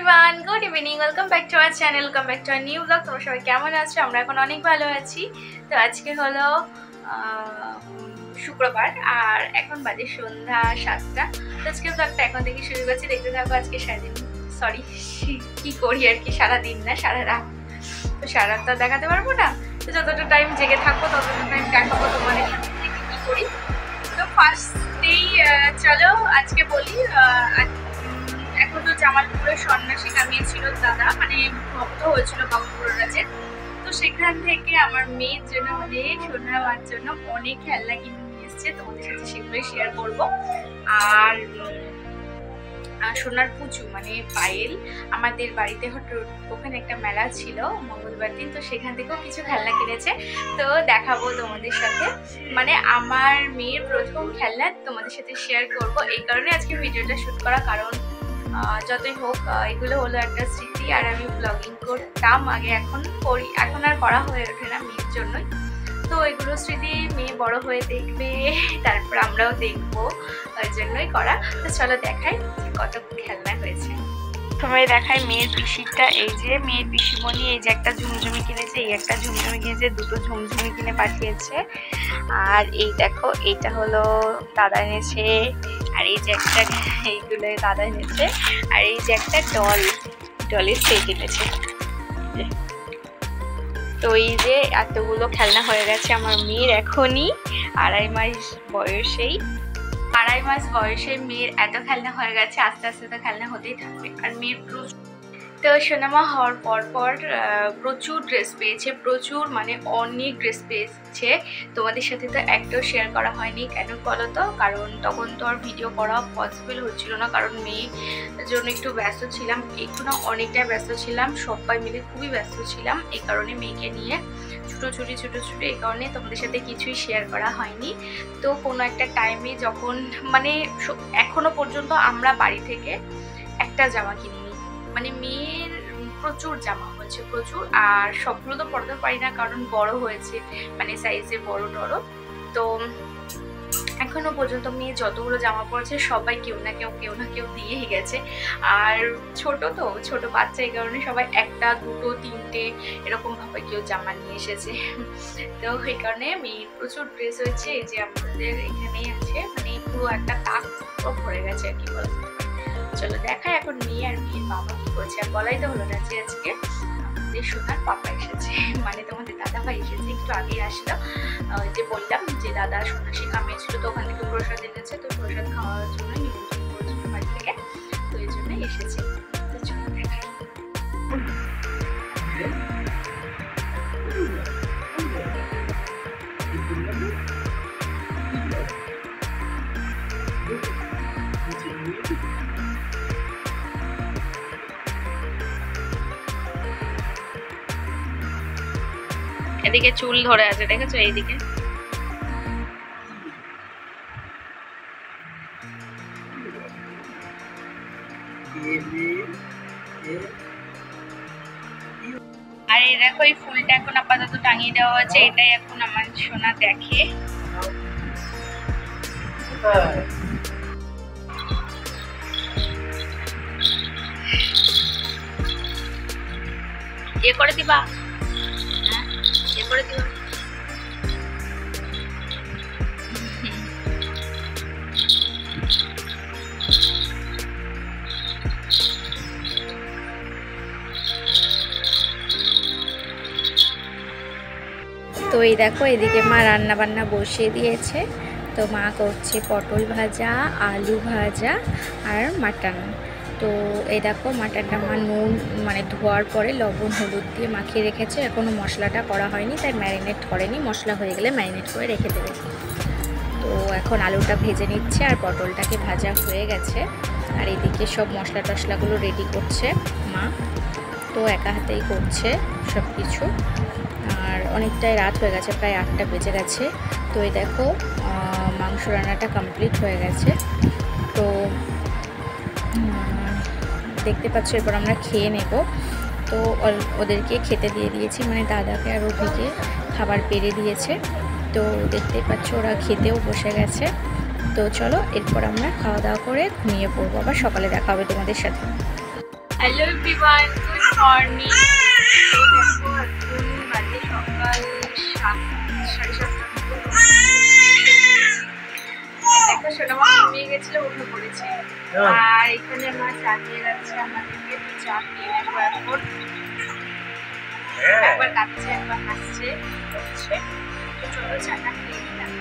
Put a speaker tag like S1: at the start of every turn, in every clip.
S1: Everyone, good evening, welcome back to our channel, welcome back to our new blog. তোমরা সবাই কেমন আছো? আমরা এখন অনেক ভালো আছি। তো আজকে হলো শুক্রবার আর এখন বাজে সন্ধ্যা 7টা। তো আজকে ব্লগটা এখন থেকে শুরু করছি, দেখতে থাকো। আজকে সারাদিন কি করি আর কি, সারাদিন না সারা রাত। তো সারা রাত তো দেখাতে পারবো না, তো যতটা টাইম জেগে থাকবো ততটা টাইম দেখাবো তোমাদের সাথে কি করি। তো ফার্স্টেই চলো আজকে বলি, এখন তো জামালপুরে সন্ন্যাসী কামিয়েছিল দাদা, মানে ভক্ত হয়েছিল বাবুপুরাজের। তো সেখান থেকে আমার মেয়ের জন্য, মানে সোনা আমার জন্য অনেক খেলনা কিনে নিয়ে এসছে, তোমাদের সাথে সেগুলোই শেয়ার করবো। আর সোনার পুজো মানে পায়েল, আমাদের বাড়িতে ওখানে একটা মেলা ছিল মঙ্গলবার দিন, তো সেখান থেকেও কিছু খেলনা কিনেছে, তো দেখাবো তোমাদের সাথে। মানে আমার মেয়ের প্রথম খেলনা তোমাদের সাথে শেয়ার করব, এই কারণে আজকে ভিডিওটা শুট করা। কারণ যতই হোক এগুলো হলো একটা স্মৃতি, আর আমি ব্লগিং করতাম আগে, এখন করি, এখন আর করা হয়ে ওঠে না মেয়ের জন্যই। তো এগুলো স্মৃতি মেয়ে বড় হয়ে দেখবে, তারপর আমরাও দেখবো, ওই জন্যই করা। তো চলো দেখাই কত খেলনা হয়েছে। তোমায় দেখাই মেয়ের পিসিটা। এই যে মেয়ের পিসিমণি এই যে একটা ঝুমঝুমি কিনেছে, এই একটা ঝুমঝুমি কিনেছে, দুটো ঝুমঝুমি কিনে পাঠিয়েছে। আর এই দেখো, এইটা হলো দাদা এনেছে, আর এই যে একটা, এইগুলো দাদা এনেছে। আর এই যে একটা ডলের সেট এনেছে। তো এই যে এতগুলো খেলনা হয়ে গেছে আমার মেয়ের এখনই আড়াই মাস বয়সে মেয়ের এত খেলনা হয়ে গেছে। আস্তে আস্তে তো খেলনা হতেই থাকবে। আর মেয়ের তো সোনামা হওয়ার পর প্রচুর ড্রেস পেয়েছে, প্রচুর মানে অনেক ড্রেস পেয়েছে। তোমাদের সাথে তো একটাও শেয়ার করা হয়নি, কেন বলো তো? কারণ তখন তো আর ভিডিও করা পসিবল হচ্ছিল না, কারণ মেয়ের জন্য একটু ব্যস্ত ছিলাম, একটু না অনেকটাই ব্যস্ত ছিলাম, সবাই মিলে খুবই ব্যস্ত ছিলাম। এই কারণে মেয়েকে নিয়ে ছুটোছুটি এই কারণে তোমাদের সাথে কিছুই শেয়ার করা হয়নি। তো কোনো একটা টাইমে যখন, মানে এখনো পর্যন্ত আমরা বাড়ি থেকে একটা জামা কিনিনি, মানে মেয়ের প্রচুর জামা হয়েছে, প্রচুর। আর সবগুলো তো পড়তে পারি না, কারণ বড় হয়েছে, মানে সাইজে বড় টড়ো। তো এখনো পর্যন্ত মেয়ে যতগুলো জামা পড়েছে সবাই কেউ না কেউ দিয়েই গেছে। আর ছোট বাচ্চা, এই কারণে সবাই একটা দুটো তিনটে এরকম ভাবে কেউ জামা নিয়ে এসেছে। তো এই কারণে মেয়ের প্রচুর ড্রেস হয়েছে। এই যে আমাদের এখানেই আছে, মানে পুরো একটা তাক ভরে গেছে আর কি বলতে। চলো দেখাই এখন মেয়ে আর মেয়ের বাবা কি করছে। আর বলাই তো হলো না যে আজকে আমাদের সোনার পাপা এসেছে, মানে তোমাদের দাদা ভাই এসেছে, একটু আগেই আসলো। যে বললাম যে দাদা সন্ন্যাসী কামিয়েছিল, তো ওখান থেকে প্রসাদ এনেছে, তো প্রসাদ খাওয়ার জন্য নিমন্ত্রণ করেছিল বাড়ি থেকে, তো এই জন্যই এসেছে। তো চলো দেখাই। এদিকে চুল ধরে আছে, দেখেছো? এইদিকে আর এই দেখো, এই ফুলটা এখন আপাতত টাঙিয়ে দেওয়া হয়েছে, এটাই এখন আমার সোনা দেখে। এ করে দিবা, এ করে দিবা। তো এই দেখো, এদিকে মা রান্না বান্না বসিয়ে দিয়েছে। তো মা করছে পটল ভাজা, আলু ভাজা আর মাটন। তো এই দেখো, মাটনটা মা নুন মানে ধোয়ার পরে লবণ হলুদ দিয়ে মাখিয়ে রেখেছে, এখনও মশলাটা করা হয়নি, তাই ম্যারিনেট করেনি, মশলা হয়ে গেলে ম্যারিনেট করে রেখে দেবে। তো এখন আলুটা ভেজে নিচ্ছে, আর পটলটাকে ভাজা হয়ে গেছে। আর এদিকে সব মশলা টশলাগুলো রেডি করছে মা, তো একা হাতেই করছে সব কিছু। আর অনেকটাই রাত হয়ে গেছে, প্রায় 8টা বেজে গেছে। তো এই দেখো, মাংস রান্নাটা কমপ্লিট হয়ে গেছে। তো দেখতে পাচ্ছ, এরপর আমরা খেয়ে নেব। তো ওদেরকে খেতে দিয়ে দিয়েছি, মানে দাদাকে আর অভিকে খাবার পেরে দিয়েছে। তো দেখতে পাচ্ছ ওরা খেতেও বসে গেছে। তো চলো এরপর আমরা খাওয়া দাওয়া করে ঘুমিয়ে পড়বো, আবার সকালে দেখা হবে তোমাদের সাথে। Hello everyone, good morning. দেখো এখন বাজে সকাল 7:30 মতো। দেখো সোনামা ঘুমিয়ে গেছিল, উঠে পড়েছে। আর এখানে মা চা দিয়ে যাচ্ছে আমাদেরকে। চা খেয়ে নেবো এখন। একবার কাঁদছে একবার হাসছে করছে। তো চলো চাটা খেয়ে নিলাম।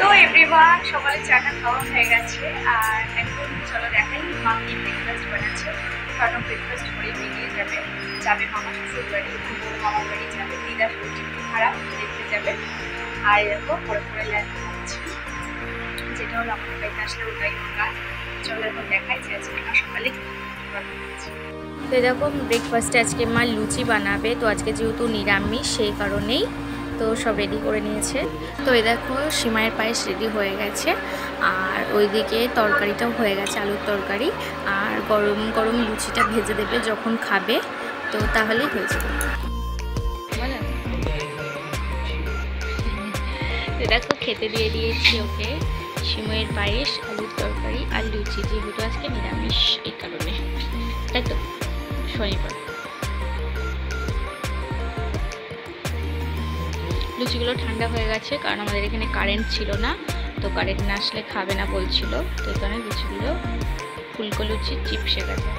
S1: তো এভরিওয়ান, সকালে চাটা খাওয়া হয়ে গেছে। আর এখন চলো দেখাই মা কি ব্রেকফাস্ট বানাচ্ছে। কারণ ব্রেকফাস্ট করে বেরিয়ে যাবে মামা শ্বশুর বাড়ি, মামার বাড়ি যাবে। দিদা শরীর খারাপ, দেখতে যাবে। আর এরকম পরে ল্যান্ড খাচ্ছে, যেটা হলো আমাদের বাড়িতে আসলে ওটাই ওটা। চলো এখন দেখাই যে আজকে মা সকালে তো এরকম ব্রেকফাস্টে আজকে মা লুচি বানাবে। তো আজকে যেহেতু নিরামিষ সেই কারণেই তো সব রেডি করে নিয়েছে। তো এই দেখো সিমাইয়ের পায়েস রেডি হয়ে গেছে। আর ওইদিকে তরকারিটাও হয়ে গেছে, আলুর তরকারি। আর গরম গরম লুচিটা ভেজে দেবে যখন খাবে, তো তাহলেই হয়ে যাবে। তো দেখো খেতে দিয়ে দিয়েছি ওকে সিমাইয়ের পায়েস, আলুর তরকারি আর লুচি, যেহেতু আজকে নিরামিষ এই কারণে। তাই তো শনিবার। লুচিগুলো ঠান্ডা হয়ে গেছে, কারণ আমাদের এখানে কারেন্ট ছিল না। তো কারেন্ট না আসলে খাবে না বলছিল, তো এই কারণে লুচিগুলো ফুলকো লুচি চিপসে গেছে।